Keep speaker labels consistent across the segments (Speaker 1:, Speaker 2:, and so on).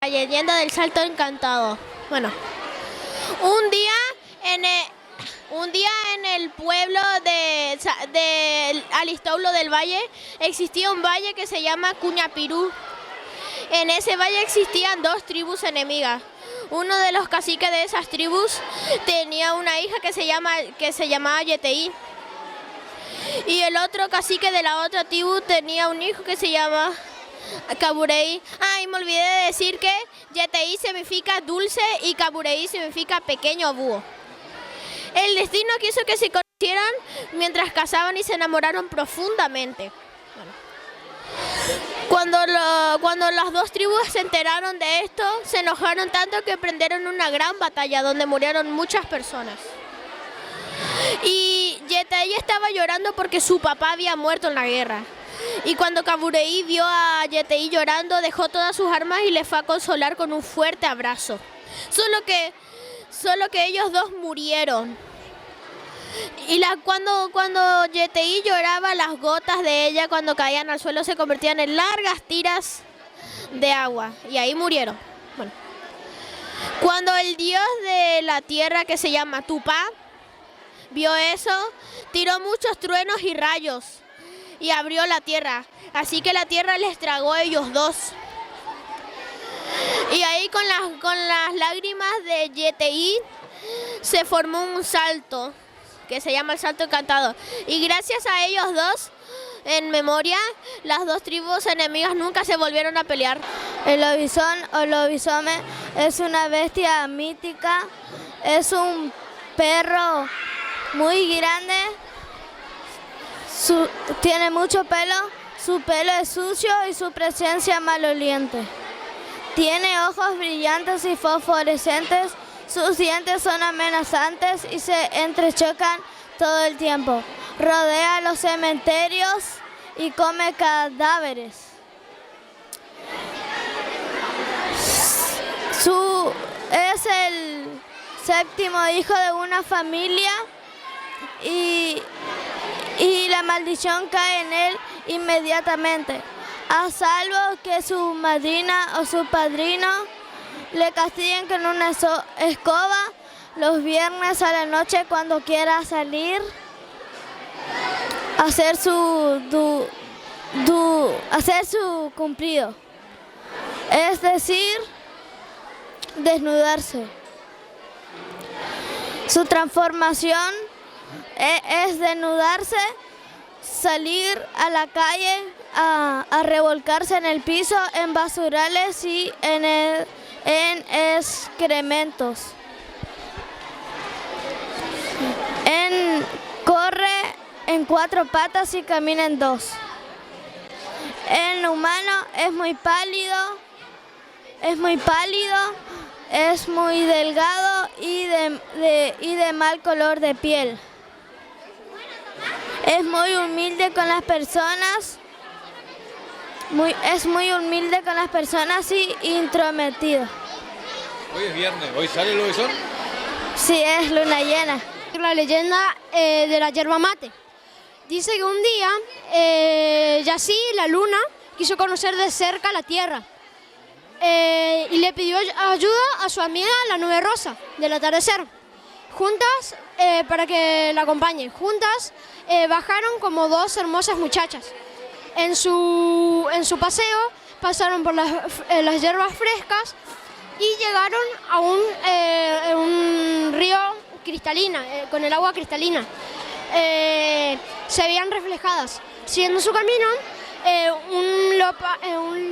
Speaker 1: La leyenda del salto encantado. Bueno, un día en el pueblo de Aristóbulo del Valle existía un valle que se llama Cuñapirú. En ese valle existían dos tribus enemigas. Uno de los caciques de esas tribus tenía una hija que se llamaba Yeteí. Y el otro cacique de la otra tribu tenía un hijo que se llama Cabureí. Y me olvidé de decir que Yeteí significa dulce y Cabureí significa pequeño búho. El destino quiso que se conocieran mientras cazaban y se enamoraron profundamente. Cuando las dos tribus se enteraron de esto, se enojaron tanto que prendieron una gran batalla donde murieron muchas personas. Y Yeteí estaba llorando porque su papá había muerto en la guerra. Y cuando Cabureí vio a Yeteí llorando, dejó todas sus armas y le fue a consolar con un fuerte abrazo. Solo que ellos dos murieron. Y cuando Yeteí lloraba, las gotas de ella cuando caían al suelo se convertían en largas tiras de agua. Y ahí murieron. Bueno. Cuando el dios de la tierra, que se llama Tupá, vio eso, tiró muchos truenos y rayos y abrió la tierra. Así que la tierra les tragó a ellos dos. Y ahí con las lágrimas de Yeteí se formó un salto que se llama el salto encantado. Y gracias a ellos dos, en memoria, las dos tribus enemigas nunca se volvieron a pelear.
Speaker 2: El lobizón o lobizome es una bestia mítica, es un perro muy grande, tiene mucho pelo, su pelo es sucio y su presencia maloliente. Tiene ojos brillantes y fosforescentes, sus dientes son amenazantes y se entrechocan todo el tiempo. Rodea los cementerios y come cadáveres. Es el séptimo hijo de una familia y la maldición cae en él inmediatamente, a salvo que su madrina o su padrino le castiguen con una escoba los viernes a la noche cuando quiera salir a hacer su cumplido, es decir, desnudarse. Su transformación es desnudarse, salir a la calle a revolcarse en el piso, en basurales y en excrementos. Corre en 4 patas y camina en 2. El humano es muy pálido, es muy delgado y de mal color de piel. Es muy humilde con las personas, y intrometido.
Speaker 3: Hoy es viernes, ¿hoy sale el lobizón?
Speaker 2: Sí, es luna llena.
Speaker 4: La leyenda de la yerba mate. Dice que un día Yací, la luna, quiso conocer de cerca la tierra y le pidió ayuda a su amiga la nube rosa del atardecer. Juntas, para que la acompañe, juntas bajaron como dos hermosas muchachas. En su paseo pasaron por las hierbas frescas y llegaron a un río cristalina, con el agua cristalina. Se veían reflejadas. Siguiendo su camino, un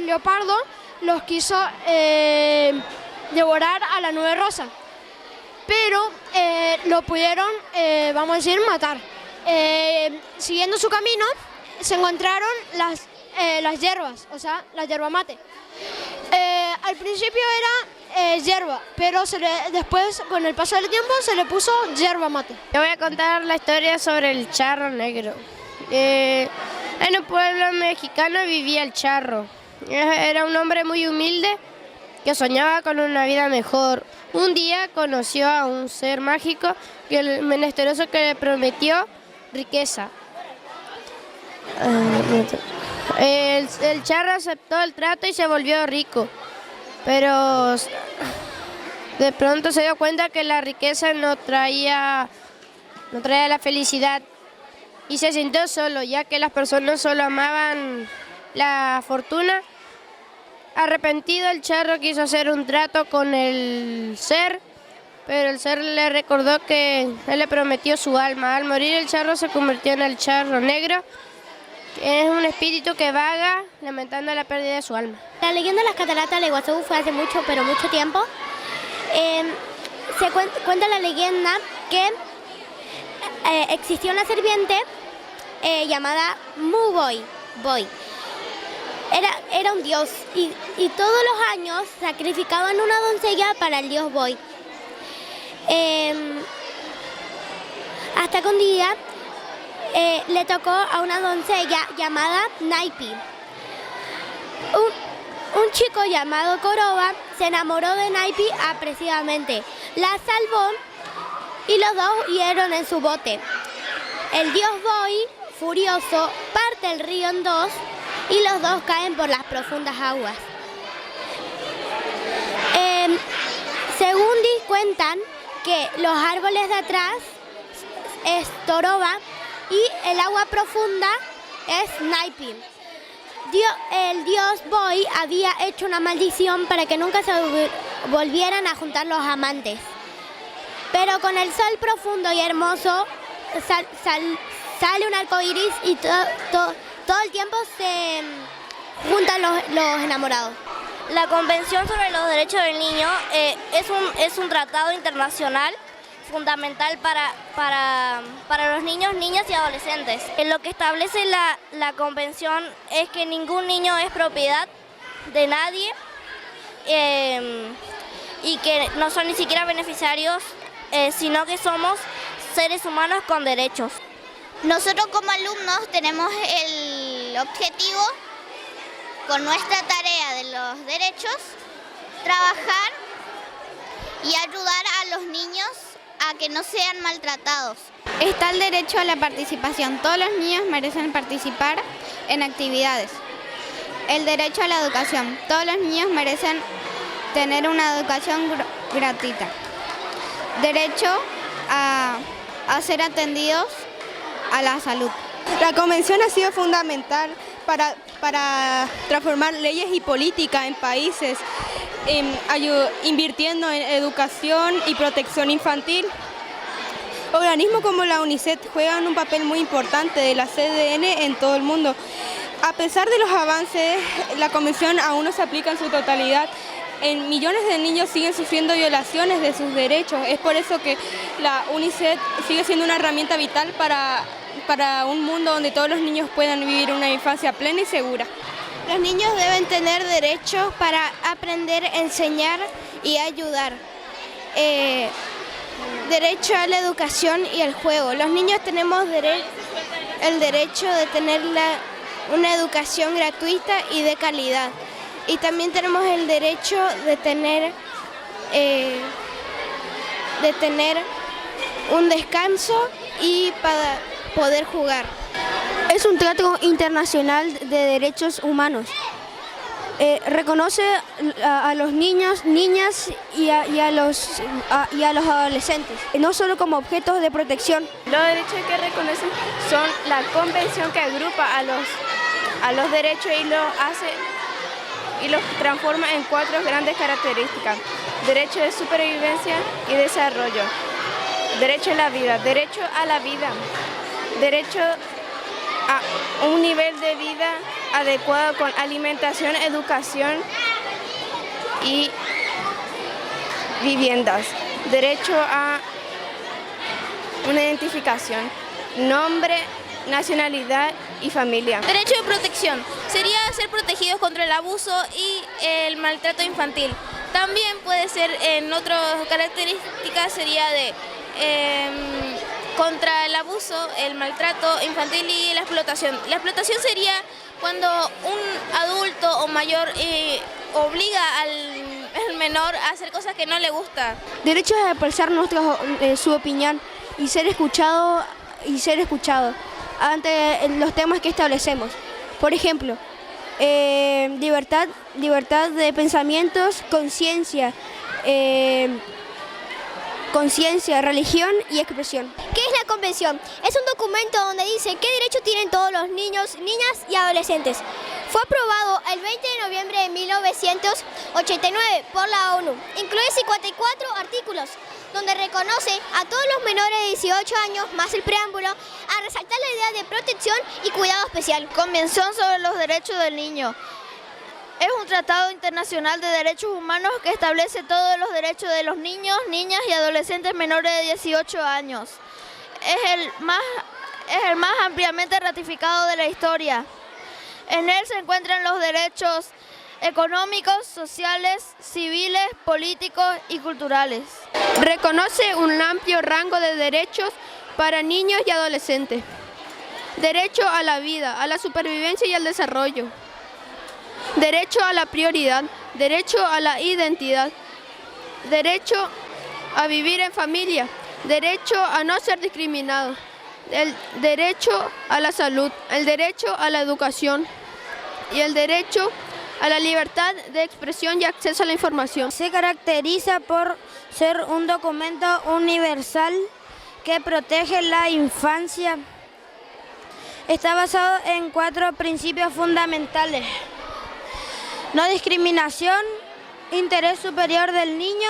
Speaker 4: leopardo los quiso devorar a la nube rosa, pero lo pudieron, vamos a decir, matar. Siguiendo su camino, se encontraron las hierbas, o sea, la yerba mate. Al principio era hierba, pero después, con el paso del tiempo, se le puso yerba mate.
Speaker 5: Te voy a contar la historia sobre el charro negro. En un pueblo mexicano vivía el charro. Era un hombre muy humilde que soñaba con una vida mejor. Un día conoció a un ser mágico menesteroso que le prometió riqueza. El charro aceptó el trato y se volvió rico. pero de pronto se dio cuenta que la riqueza no traía la felicidad y se sintió solo, ya que las personas solo amaban la fortuna. Arrepentido, el charro quiso hacer un trato con el ser, pero el ser le recordó que él le prometió su alma. Al morir, el charro se convirtió en el charro negro, que es un espíritu que vaga lamentando la pérdida de su alma.
Speaker 6: La leyenda de las cataratas de Iguazú fue hace mucho, pero mucho tiempo. Cuenta la leyenda que existió una serpiente llamada Mu-Boy. Era un dios y todos los años sacrificaban una doncella para el dios Boy. Hasta que un día le tocó a una doncella llamada Naipi. Un chico llamado Koroba se enamoró de Naipi apresivamente. La salvó y los dos huyeron en su bote. El dios Boy, furioso, parte el río en dos y los dos caen por las profundas aguas. Según cuentan que los árboles de atrás es Toroba y el agua profunda es Naipi. El dios Boy había hecho una maldición para que nunca se volvieran a juntar los amantes. Pero con el sol profundo y hermoso sale un arco iris y todo el tiempo se juntan los enamorados.
Speaker 2: La Convención sobre los Derechos del Niño es un tratado internacional fundamental para los niños, niñas y adolescentes. Lo que establece la Convención es que ningún niño es propiedad de nadie y que no son ni siquiera beneficiarios, sino que somos seres humanos con derechos.
Speaker 7: Nosotros como alumnos tenemos el objetivo, con nuestra tarea de los derechos, trabajar y ayudar a los niños a que no sean maltratados.
Speaker 8: Está el derecho a la participación. Todos los niños merecen participar en actividades. El derecho a la educación. Todos los niños merecen tener una educación gratuita. Derecho a ser atendidos a la salud.
Speaker 9: La Convención ha sido fundamental para transformar leyes y políticas en países, invirtiendo en educación y protección infantil. Organismos como la UNICEF juegan un papel muy importante de la CDN en todo el mundo. A pesar de los avances, la Convención aún no se aplica en su totalidad. Millones de niños siguen sufriendo violaciones de sus derechos. Es por eso que la UNICEF sigue siendo una herramienta vital para un mundo donde todos los niños puedan vivir una infancia plena y segura.
Speaker 5: Los niños deben tener derechos para aprender, enseñar y ayudar. Derecho a la educación y al juego. Los niños tenemos el derecho de tener una educación gratuita y de calidad. Y también tenemos el derecho de tener un descanso y para poder jugar.
Speaker 4: Es un trato internacional de derechos humanos. Reconoce a los niños, niñas y a los adolescentes, no solo como objetos de protección.
Speaker 5: Los derechos que reconocen son la convención que agrupa a los derechos y los transforma en 4 grandes características: derecho de supervivencia y desarrollo, derecho a la vida, derecho a un nivel de vida adecuado con alimentación, educación y viviendas, derecho a una identificación, nombre, nacionalidad y familia.
Speaker 1: Derecho de protección sería ser protegidos contra el abuso y el maltrato infantil. También puede ser, en otras características, sería de contra el abuso, el maltrato infantil y la explotación. La explotación sería cuando un adulto o mayor obliga al menor a hacer cosas que no le gusta.
Speaker 4: Derecho a expresar su opinión y ser escuchado ante los temas que establecemos. Por ejemplo,
Speaker 9: libertad de pensamientos, conciencia, religión y expresión.
Speaker 6: ¿Qué es la Convención? Es un documento donde dice qué derechos tienen todos los niños, niñas y adolescentes. Fue aprobado el 20 de noviembre de 1989 por la ONU. Incluye 54 artículos, donde reconoce a todos los menores de 18 años, más el preámbulo, a resaltar la idea de protección y cuidado especial.
Speaker 10: Convención sobre los derechos del niño. Es un tratado internacional de derechos humanos que establece todos los derechos de los niños, niñas y adolescentes menores de 18 años. Es el más ampliamente ratificado de la historia. En él se encuentran los derechos económicos, sociales, civiles, políticos y culturales.
Speaker 9: Reconoce un amplio rango de derechos para niños y adolescentes. Derecho a la vida, a la supervivencia y al desarrollo. Derecho a la prioridad, derecho a la identidad, derecho a vivir en familia, derecho a no ser discriminado, el derecho a la salud, el derecho a la educación y el derecho a la libertad de expresión y acceso a la información.
Speaker 2: Se caracteriza por ser un documento universal que protege la infancia. Está basado en 4 principios fundamentales: no discriminación, interés superior del niño,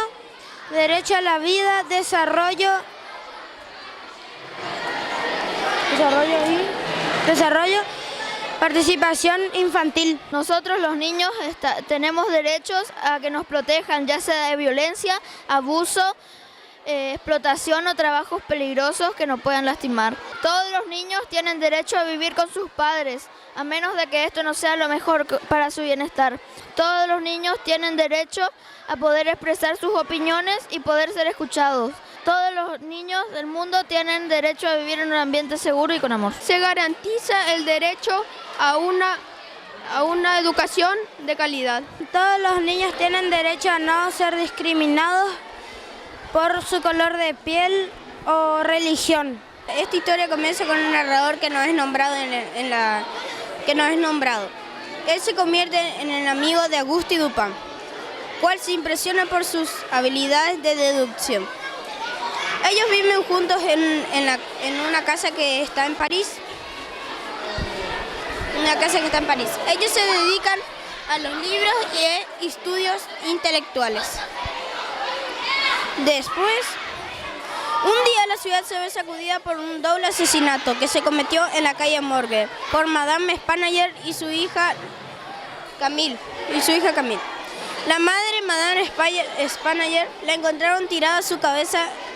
Speaker 2: derecho a la vida, desarrollo, participación infantil.
Speaker 10: Nosotros los niños tenemos derechos a que nos protejan, ya sea de violencia, abuso, explotación o trabajos peligrosos que nos puedan lastimar. Todos los niños tienen derecho a vivir con sus padres, a menos de que esto no sea lo mejor para su bienestar. Todos los niños tienen derecho a poder expresar sus opiniones y poder ser escuchados. Todos los niños del mundo tienen derecho a vivir en un ambiente seguro y con amor.
Speaker 9: Se garantiza el derecho a una educación de calidad.
Speaker 2: Todos los niños tienen derecho a no ser discriminados por su color de piel o religión.
Speaker 9: Esta historia comienza con un narrador que no es nombrado Él se convierte en el amigo de Auguste Dupin, cual se impresiona por sus habilidades de deducción. Ellos viven juntos en una casa que está en París. Ellos se dedican a los libros y estudios intelectuales. Después, un día la ciudad se ve sacudida por un doble asesinato que se cometió en la calle Morgue por Madame Spanayer y su hija Camille. La madre, Madame Spanayer, la encontraron tirada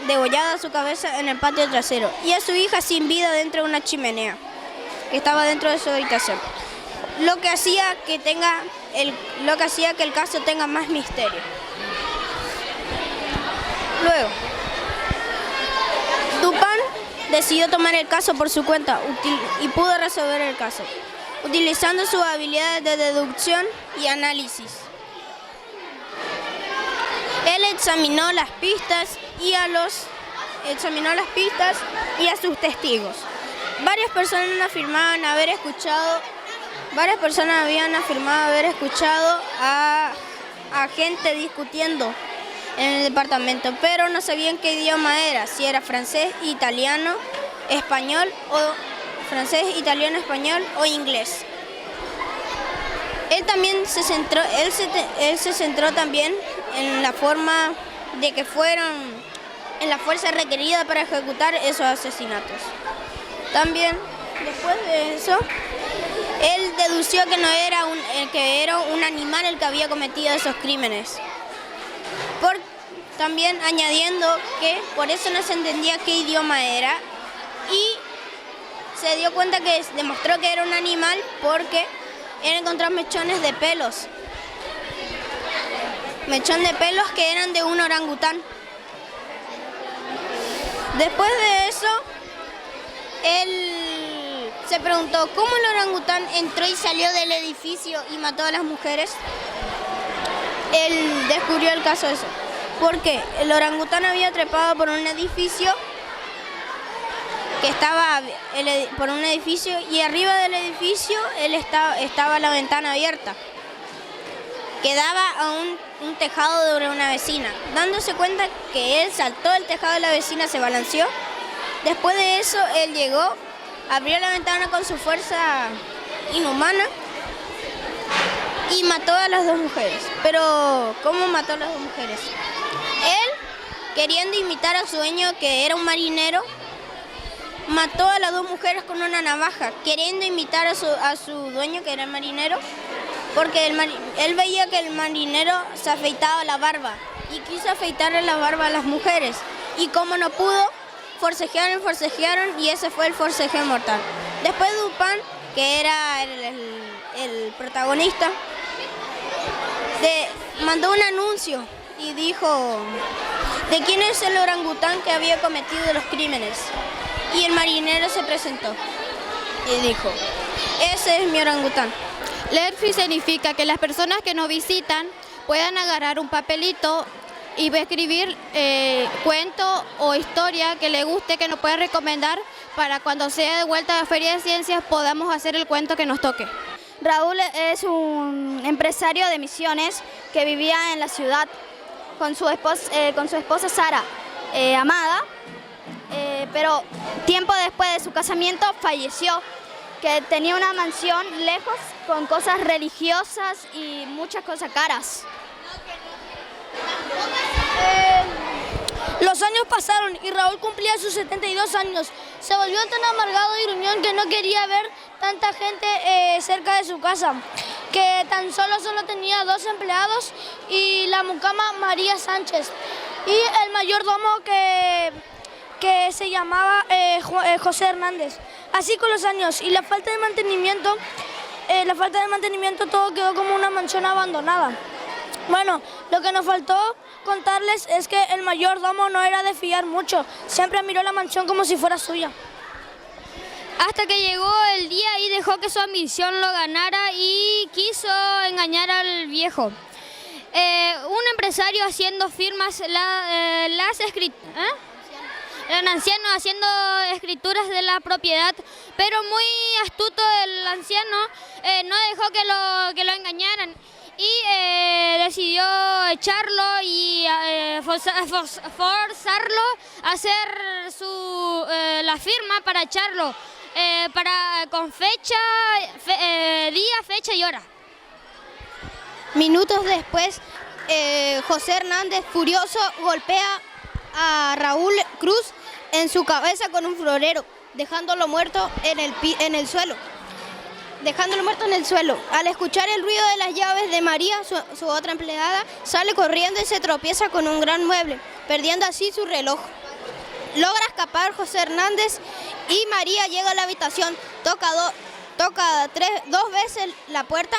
Speaker 9: degollada su cabeza en el patio trasero y a su hija sin vida dentro de una chimenea que estaba dentro de su habitación. Lo que hacía que el caso tenga más misterio. Luego, Dupin decidió tomar el caso por su cuenta y pudo resolver el caso, utilizando sus habilidades de deducción y análisis. Él examinó las pistas y a sus testigos. Varias personas habían afirmado haber escuchado a gente discutiendo en el departamento, pero no sabían qué idioma era, si era francés, italiano, español o inglés. Él se centró también en la forma de que fueron en la fuerza requerida para ejecutar esos asesinatos. También, después de eso, él dedució que era un animal el que había cometido esos crímenes. También añadiendo que por eso no se entendía qué idioma era, y se dio cuenta que demostró que era un animal porque él encontró mechones de pelos que eran de un orangután. Después de eso, él se preguntó cómo el orangután entró y salió del edificio y mató a las mujeres. Él descubrió el caso de eso, porque el orangután había trepado por un edificio que estaba por un edificio y arriba del edificio estaba la ventana abierta, que daba a un tejado de una vecina. Dándose cuenta que él saltó el tejado de la vecina, se balanceó. Después de eso, él llegó, abrió la ventana con su fuerza inhumana y mató a las dos mujeres. Pero, ¿cómo mató a las dos mujeres? Él, queriendo imitar a su dueño, que era un marinero, mató a las dos mujeres con una navaja, queriendo imitar a su dueño, que era el marinero, porque él veía que el marinero se afeitaba la barba y quiso afeitarle la barba a las mujeres. Y como no pudo, forcejearon y ese fue el forcejeo mortal. Después Dupin, que era el protagonista, mandó un anuncio y dijo de quién es el orangután que había cometido los crímenes. Y el marinero se presentó y dijo, ese es mi orangután.
Speaker 11: Leerfi significa que las personas que nos visitan puedan agarrar un papelito y escribir cuento o historia que le guste, que nos pueda recomendar para cuando sea de vuelta a la Feria de Ciencias podamos hacer el cuento que nos toque.
Speaker 10: Raúl es un empresario de Misiones que vivía en la ciudad con su esposa Sara, Amada, pero tiempo después de su casamiento falleció, que tenía una mansión lejos con cosas religiosas y muchas cosas caras.
Speaker 2: Los años pasaron y Raúl cumplía sus 72 años. Se volvió tan amargado y gruñón que no quería ver tanta gente cerca de su casa, que tan solo tenía 2 empleados y la mucama María Sánchez y el mayordomo que se llamaba José Hernández. Así con los años y la falta de mantenimiento todo quedó como una mansión abandonada. Bueno, lo que nos faltó contarles es que el mayordomo no era de fiar mucho, siempre miró la mansión como si fuera suya.
Speaker 11: Hasta que llegó el día y dejó que su ambición lo ganara y quiso engañar al viejo. Un empresario haciendo firmas, un anciano haciendo escrituras de la propiedad, pero muy astuto el anciano no dejó que lo engañaran y decidió echarlo y forzarlo a hacer la firma para echarlo, con fecha, día, fecha y hora.
Speaker 5: Minutos después, José Hernández, furioso, golpea a Raúl Cruz en su cabeza con un florero, dejándolo muerto en el suelo. Al escuchar el ruido de las llaves de María, su otra empleada, sale corriendo y se tropieza con un gran mueble, perdiendo así su reloj. Logra escapar José Hernández y María llega a la habitación, toca 2 veces la puerta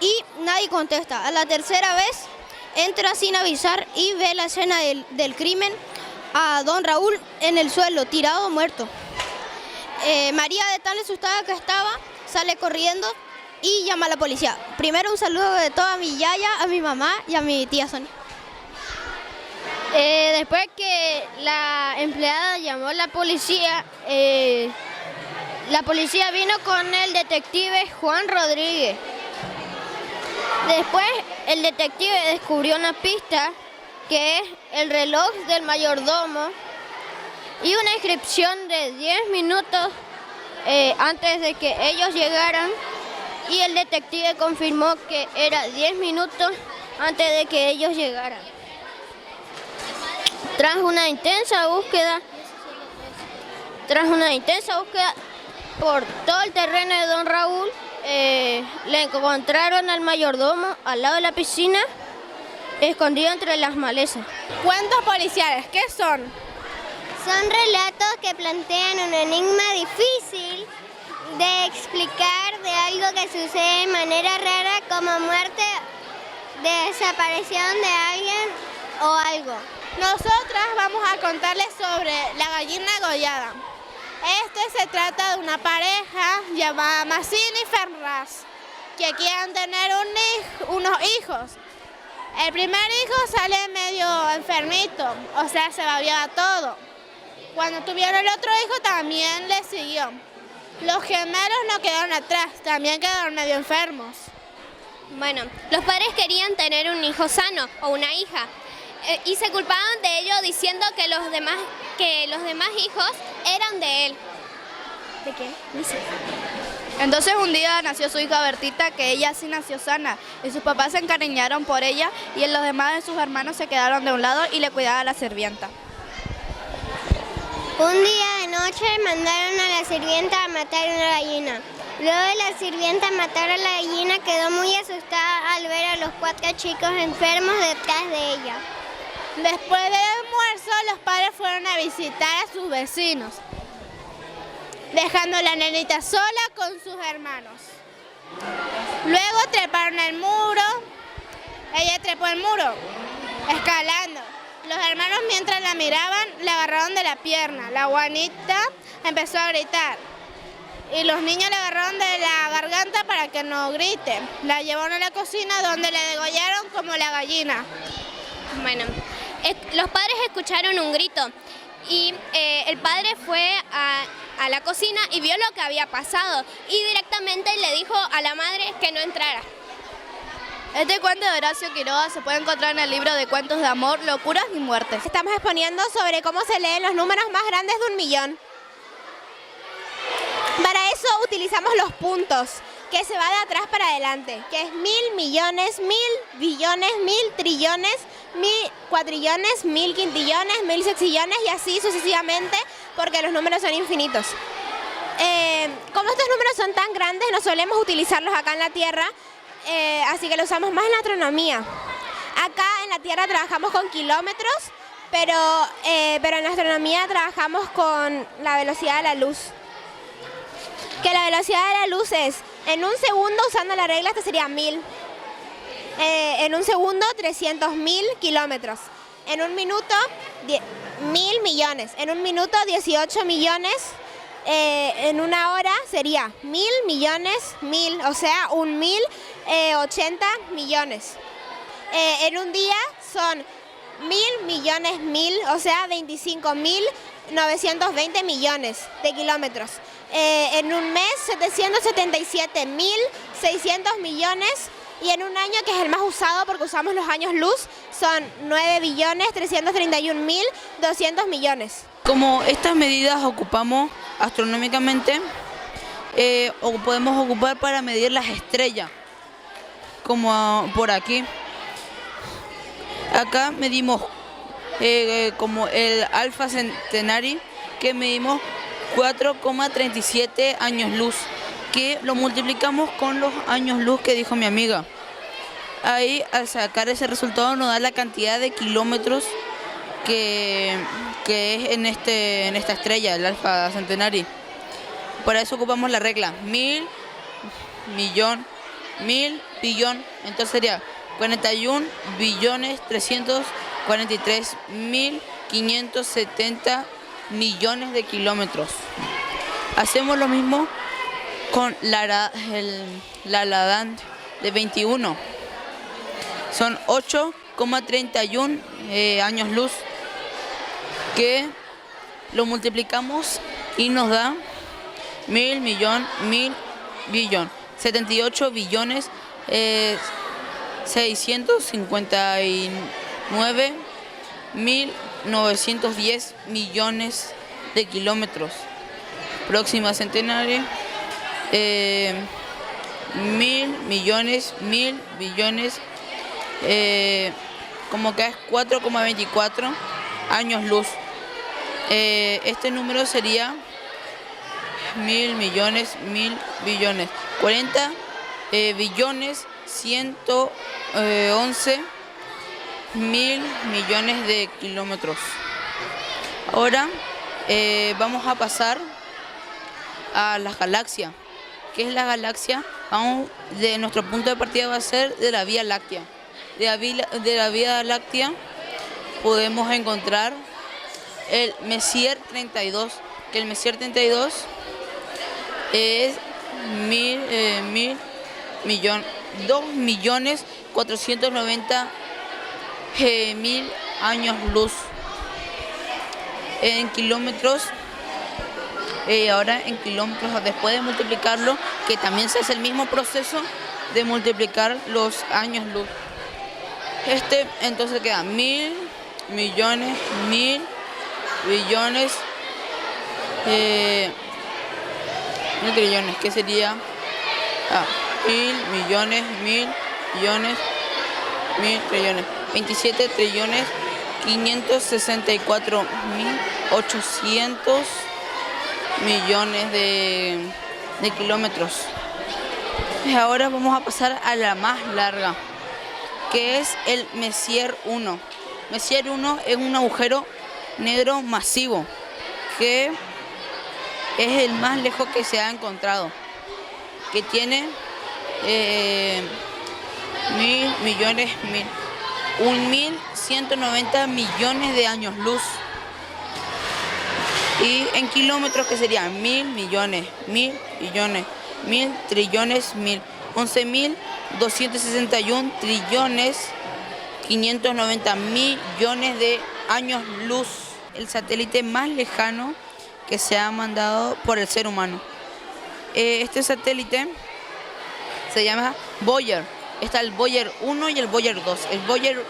Speaker 5: y nadie contesta. A la tercera vez entra sin avisar y ve la escena del crimen a don Raúl en el suelo, tirado muerto. María, de tan asustada que estaba, sale corriendo y llama a la policía. Primero un saludo de toda mi yaya, a mi mamá y a mi tía Sonia.
Speaker 11: Después que la empleada llamó a la policía vino con el detective Juan Rodríguez. Después el detective descubrió una pista que es el reloj del mayordomo y una inscripción de 10 minutos antes de que ellos llegaran, y el detective confirmó que era 10 minutos antes de que ellos llegaran. Tras una intensa búsqueda por todo el terreno de don Raúl, le encontraron al mayordomo al lado de la piscina, escondido entre las malezas.
Speaker 9: Cuentos policiales, ¿qué son?
Speaker 6: Son relatos que plantean un enigma difícil de explicar, de algo que sucede de manera rara, como muerte, desaparición de alguien o algo.
Speaker 9: Nosotras vamos a contarles sobre la gallina gollada. Se trata de una pareja llamada Massini y Ferraz, que quieren tener unos hijos. El primer hijo sale medio enfermito, o sea, se babiaba todo.
Speaker 12: Cuando tuvieron el otro hijo también le siguió. Los gemelos no quedaron atrás, también quedaron medio enfermos.
Speaker 11: Bueno, los padres querían tener un hijo sano o una hija y se culpaban de ello diciendo que los demás hijos eran de él.
Speaker 2: ¿De qué? Dice. Entonces un día nació su hija Bertita, que ella sí nació sana, y sus papás se encariñaron por ella y los demás de sus hermanos se quedaron de un lado y le cuidaba a la sirvienta.
Speaker 6: Un día de noche mandaron a la sirvienta a matar una gallina. Luego de la sirvienta matar a la gallina, quedó muy asustada al ver a los 4 chicos enfermos detrás de ella.
Speaker 12: Después del almuerzo, los padres fueron a visitar a sus vecinos, dejando a la nenita sola con sus hermanos. Luego treparon el muro. Ella trepó el muro, escalando. Los hermanos, mientras la miraban, la agarraron de la pierna. La Juanita empezó a gritar y los niños la agarraron de la garganta para que no grite. La llevaron a la cocina, donde la degollaron como la gallina.
Speaker 11: Bueno, los padres escucharon un grito y el padre fue a la cocina y vio lo que había pasado y directamente le dijo a la madre que no entrara.
Speaker 2: Este cuento de Horacio Quiroga se puede encontrar en el libro de cuentos de amor, locuras y muertes.
Speaker 13: Estamos exponiendo sobre cómo se leen los números más grandes de 1.000.000. Para eso utilizamos los puntos, que se va de atrás para adelante, que es 1.000, millones, 1.000, billones, 1.000, trillones, 1.000, cuatrillones, 1.000, quintillones, 1.000, sexillones y así sucesivamente, porque los números son infinitos. Como estos números son tan grandes, no solemos utilizarlos acá en la Tierra, así que lo usamos más en la astronomía. Acá en la Tierra trabajamos con kilómetros, pero en la astronomía trabajamos con la velocidad de la luz. Que la velocidad de la luz es, en un segundo, usando la regla, este sería 1.000. En un segundo, 300.000 kilómetros. En un minuto, 1.000 millones. En un minuto, 18 millones. En una hora sería 1.000 millones, 1.000, o sea, 1.080 millones. En un día son 1.000 millones, 1.000, o sea, 25.920 millones de kilómetros. En un mes, 777.600 millones. Y en un año, que es el más usado porque usamos los años luz, son 9.331.200 millones.
Speaker 14: Como estas medidas ocupamos astronómicamente, o podemos ocupar para medir las estrellas, como por aquí. Acá medimos como el Alpha Centauri, que medimos 4,37 años luz, que lo multiplicamos con los años luz que dijo mi amiga. Ahí, al sacar ese resultado, nos da la cantidad de kilómetros que es en esta estrella, el Alpha Centauri. Para eso ocupamos la regla 1.000, millón, 1.000, billón. Entonces sería 41.343.570 millones de kilómetros. Hacemos lo mismo con la Ladán de 21. Son 8,31 años luz, que lo multiplicamos y nos da 1.000, millón, 1.000, billón. 78 billones 659.910 millones de kilómetros. Próxima centenaria, 1.000 millones, 1.000 billones, como que es 4,24 años luz. Este número sería 1.000 millones, 1.000 billones, 40 billones 111 mil millones de kilómetros. Ahora vamos a pasar a las galaxias. ¿Qué es la galaxia? De nuestro punto de partida va a ser de la Vía Láctea. De la Vía Láctea podemos encontrar el Messier 32, que el Messier 32 es 2.490.000 años luz. en kilómetros. Ahora en kilómetros, después de multiplicarlo, que también se hace el mismo proceso de multiplicar los años luz. Entonces queda 1000 millones, 1000 billones, 1000 trillones, que sería 1000 millones, 1000 billones, 1000 trillones, 27 trillones, 564.800 millones de kilómetros. Ahora vamos a pasar a la más larga, que es el Messier 1. Messier 1 es un agujero negro masivo, que es el más lejos que se ha encontrado, que tiene 1.190 millones de años luz. Y en kilómetros, que serían 1000 millones, 1000 billones, 1000 trillones, 11.261 trillones, 590 millones de años luz. El satélite más lejano que se ha mandado por el ser humano. Este satélite se llama Voyager. Está el Voyager 1 y el Voyager 2. El Voyager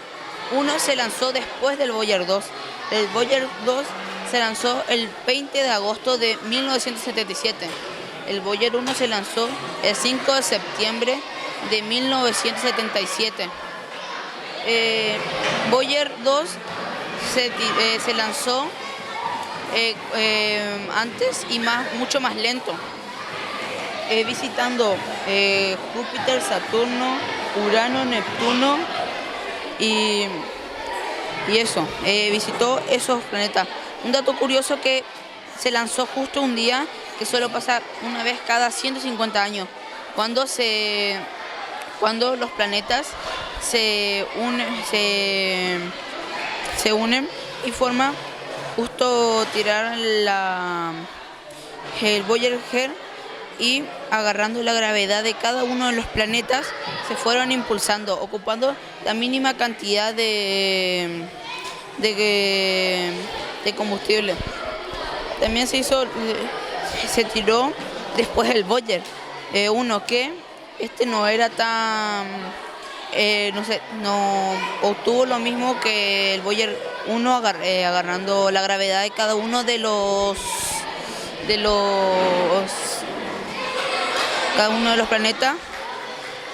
Speaker 14: 1 se lanzó después del Voyager 2. El Voyager 2 se lanzó el 20 de agosto de 1977. El Voyager 1 se lanzó el 5 de septiembre de 1977. Voyager 2 se lanzó antes y mucho más lento, visitando Júpiter, Saturno, Urano, Neptuno y eso, visitó esos planetas. Un dato curioso, que se lanzó justo un día que suele pasar una vez cada 150 años, cuando los planetas se unen y forman justo tirar el Voyager, y agarrando la gravedad de cada uno de los planetas se fueron impulsando, ocupando la mínima cantidad de combustible. También se tiró después el Voyager 1, que no era tan, no obtuvo lo mismo que el Voyager 1, agarrando la gravedad de cada uno de los planetas.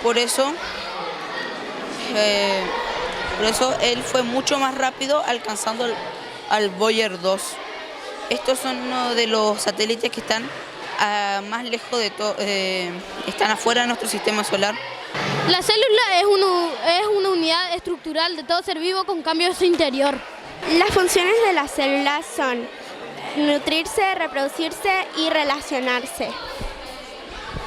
Speaker 14: Por eso él fue mucho más rápido, alcanzando al Voyager 2. Estos son uno de los satélites que están más lejos de todo, están afuera de nuestro sistema solar.
Speaker 4: La célula es una unidad estructural de todo ser vivo con cambio en su interior.
Speaker 13: Las funciones de las células son nutrirse, reproducirse y relacionarse.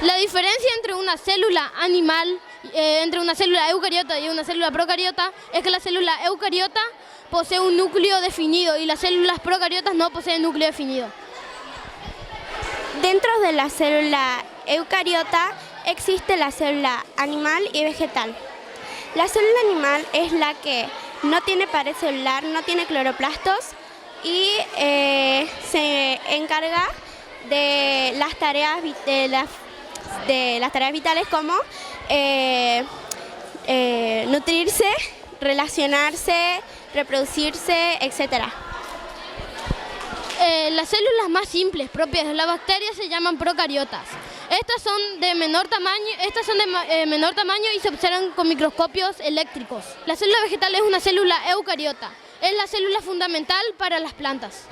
Speaker 4: La diferencia entre una célula animal, entre una célula eucariota y una célula procariota, es que la célula eucariota posee un núcleo definido y las células procariotas no poseen núcleo definido.
Speaker 13: Dentro de la célula eucariota existe la célula animal y vegetal. La célula animal es la que no tiene pared celular, no tiene cloroplastos y se encarga de las tareas vitales como nutrirse, relacionarse, reproducirse, etc.
Speaker 4: Las células más simples propias de la bacteria se llaman procariotas. Estas son de menor tamaño y se observan con microscopios eléctricos. La célula vegetal es una célula eucariota. Es la célula fundamental para las plantas.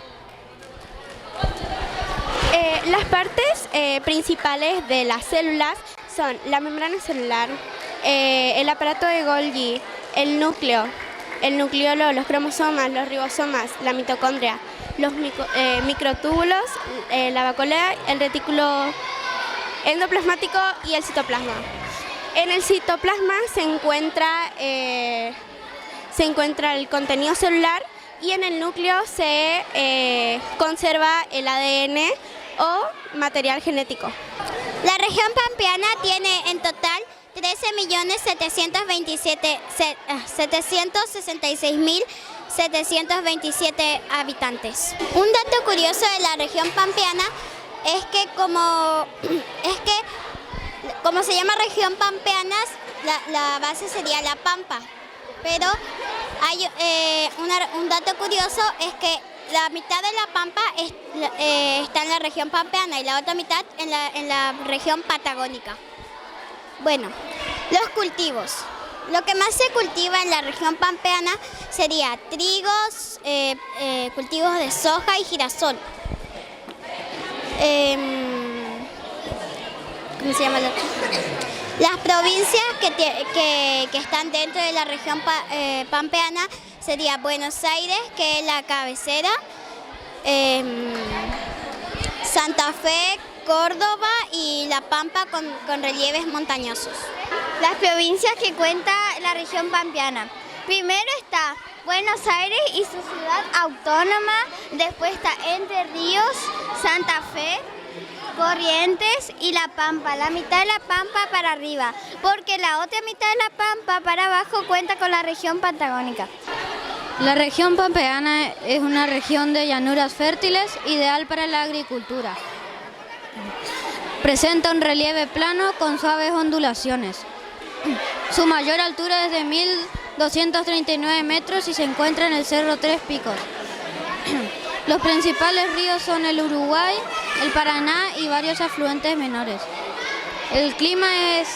Speaker 13: Las partes principales de las células son la membrana celular, el aparato de Golgi, el núcleo, el nucleolo, los cromosomas, los ribosomas, la mitocondria, los microtúbulos, la vacuola, el retículo endoplasmático y el citoplasma. En el citoplasma se encuentra el contenido celular y en el núcleo se conserva el ADN o material genético.
Speaker 6: La región pampeana tiene en total 13.766.000 727 habitantes. Un dato curioso de la región pampeana es que como se llama región pampeana, la base sería La Pampa. Pero hay un dato curioso es que la mitad de La Pampa está en la región pampeana y la otra mitad en la región patagónica. Bueno, los cultivos. Lo que más se cultiva en la región pampeana sería trigos, cultivos de soja y girasol. ¿Cómo se llama? Las provincias que están dentro de la región pampeana sería Buenos Aires, que es la cabecera, Santa Fe, Córdoba y La Pampa con relieves montañosos.
Speaker 10: Las provincias que cuenta la región pampeana. Primero está Buenos Aires y su ciudad autónoma, después está Entre Ríos, Santa Fe, Corrientes y La Pampa. La mitad de La Pampa para arriba, porque la otra mitad de La Pampa para abajo cuenta con la región patagónica.
Speaker 4: La región pampeana es una región de llanuras fértiles, ideal para la agricultura. Presenta un relieve plano con suaves ondulaciones. Su mayor altura es de 1.239 metros y se encuentra en el Cerro Tres Picos. Los principales ríos son el Uruguay, el Paraná y varios afluentes menores. El clima es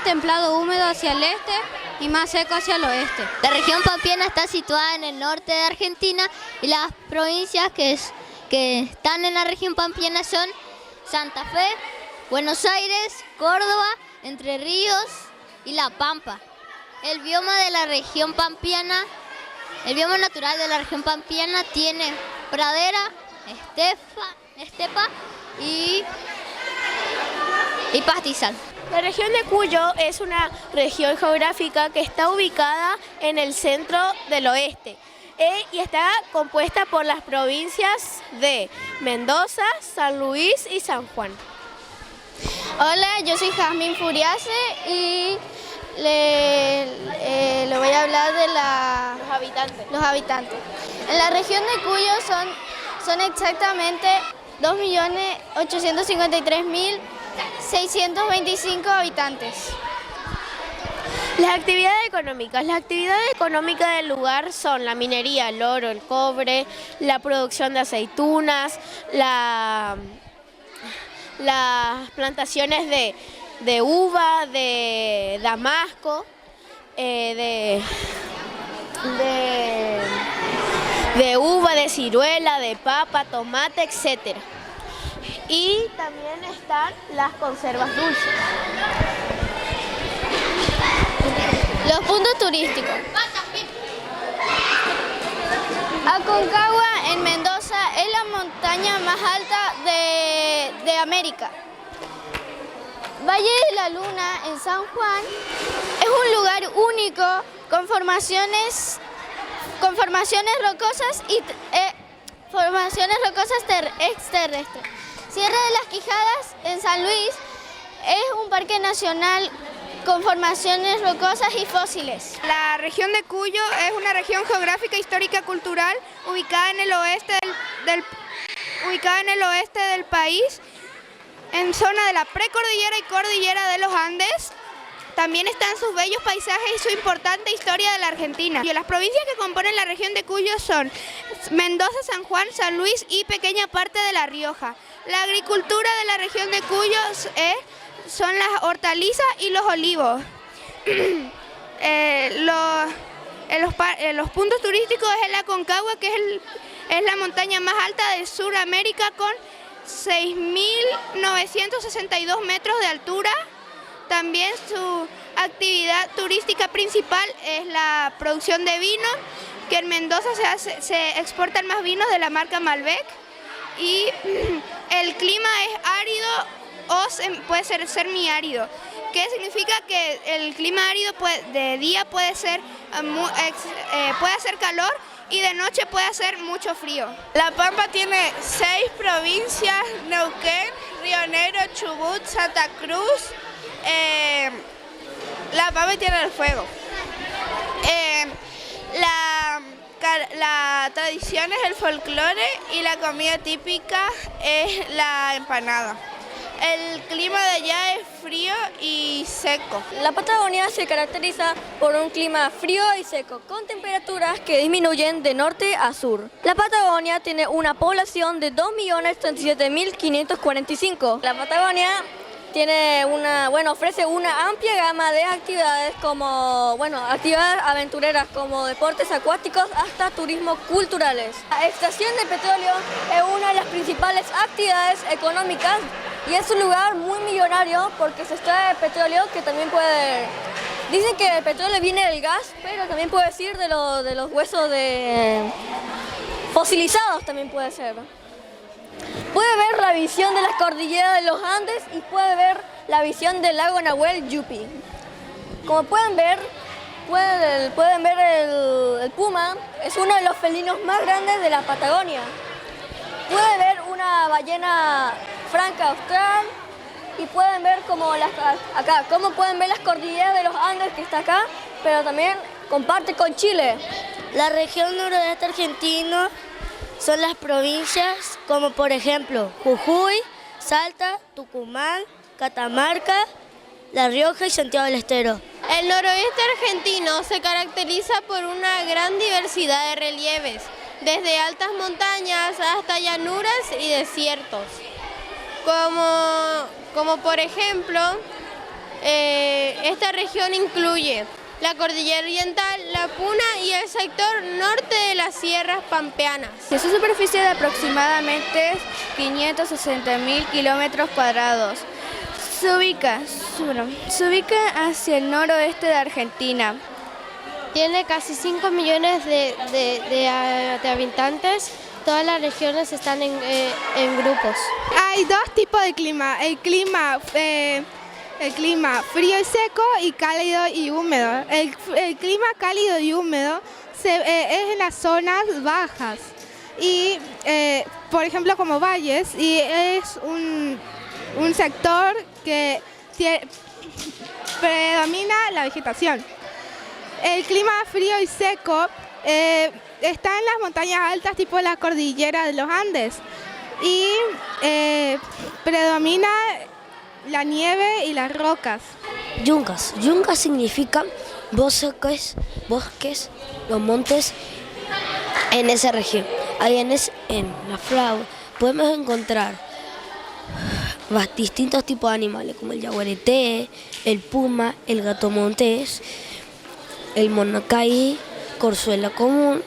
Speaker 4: templado húmedo hacia el este y más seco hacia el oeste.
Speaker 11: La región pampeana está situada en el norte de Argentina y las provincias que están en la región pampeana son Santa Fe, Buenos Aires, Córdoba, Entre Ríos y La Pampa. El bioma natural de la región pampeana tiene pradera, estepa y pastizal.
Speaker 1: La región de Cuyo es una región geográfica que está ubicada en el centro del oeste y está compuesta por las provincias de Mendoza, San Luis y San Juan.
Speaker 10: Hola, yo soy Jazmín Furiase y le voy a hablar de los habitantes. En la región de Cuyo son exactamente 2.853.625 habitantes.
Speaker 1: Las actividades económicas. Las actividades económicas del lugar son la minería, el oro, el cobre, la producción de aceitunas, las plantaciones de uva, de damasco, de uva, de ciruela, de papa, tomate, etc. Y también están las conservas dulces.
Speaker 10: Los puntos turísticos. Aconcagua en Mendoza es la montaña más alta de América. Valle de la Luna en San Juan es un lugar único con formaciones rocosas y extraterrestres. Sierra de las Quijadas en San Luis es un parque nacional con formaciones rocosas y fósiles.
Speaker 9: La región de Cuyo es una región geográfica, histórica, cultural ubicada en el oeste del país, en zona de la precordillera y cordillera de los Andes. También están sus bellos paisajes y su importante historia de la Argentina. Y las provincias que componen la región de Cuyo son Mendoza, San Juan, San Luis y pequeña parte de La Rioja. La agricultura de la región de Cuyo son las hortalizas y los olivos. Los puntos turísticos es el Aconcagua, que es la montaña más alta de Sudamérica con 6.962 metros de altura. También su actividad turística principal es la producción de vino, que en Mendoza se exportan más vinos de la marca Malbec. Y el clima es árido o puede ser semiárido, que significa que el clima árido de día puede hacer calor y de noche puede hacer mucho frío. La Pampa tiene 6 provincias: Neuquén, Río Negro, Chubut, Santa Cruz, La Pampa y Tierra del Fuego. La la tradición es el folclore y la comida típica es la empanada. El clima de allá es frío y seco.
Speaker 15: La Patagonia se caracteriza por un clima frío y seco, con temperaturas que disminuyen de norte a sur. La Patagonia tiene una población de 2.037.545. La Patagonia ofrece una amplia gama de actividades como, actividades aventureras como deportes acuáticos hasta turismo culturales. La extracción de petróleo es una de las principales actividades económicas y es un lugar muy millonario porque se extrae petróleo que también dicen que el petróleo viene del gas, pero también puede ser de los huesos fosilizados también puede ser. Puede ver la visión de las cordilleras de los Andes y puede ver la visión del lago Nahuel Yupi. Como pueden ver el puma, es uno de los felinos más grandes de la Patagonia. Puede ver una ballena franca austral y pueden ver cómo pueden ver las cordilleras de los Andes que está acá, pero también comparte con Chile.
Speaker 2: La región noroeste argentina son las provincias como por ejemplo Jujuy, Salta, Tucumán, Catamarca, La Rioja y Santiago del Estero.
Speaker 13: El noroeste argentino se caracteriza por una gran diversidad de relieves, desde altas montañas hasta llanuras y desiertos. Como por ejemplo, esta región incluye la cordillera oriental, la Puna y el sector norte de las sierras pampeanas.
Speaker 9: Es una superficie de aproximadamente 560.000 kilómetros cuadrados. Se ubica hacia el noroeste de Argentina.
Speaker 11: Tiene casi 5 millones de habitantes. Todas las regiones están en grupos.
Speaker 9: Hay dos tipos de clima. El clima frío y seco y cálido y húmedo. El clima cálido y húmedo es en las zonas bajas y por ejemplo como valles, y es un sector que predomina la vegetación. El clima frío y seco está en las montañas altas tipo la cordillera de los Andes y predomina la nieve y las rocas.
Speaker 2: Yungas. Yungas significa bosques, los montes en esa región. Ahí en la flora podemos encontrar distintos tipos de animales como el yaguareté, el puma, el gato montés, el monacaí, corzuela común,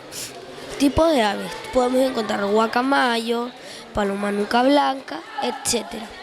Speaker 2: tipos de aves. Podemos encontrar guacamayo, paloma nuca blanca, etc.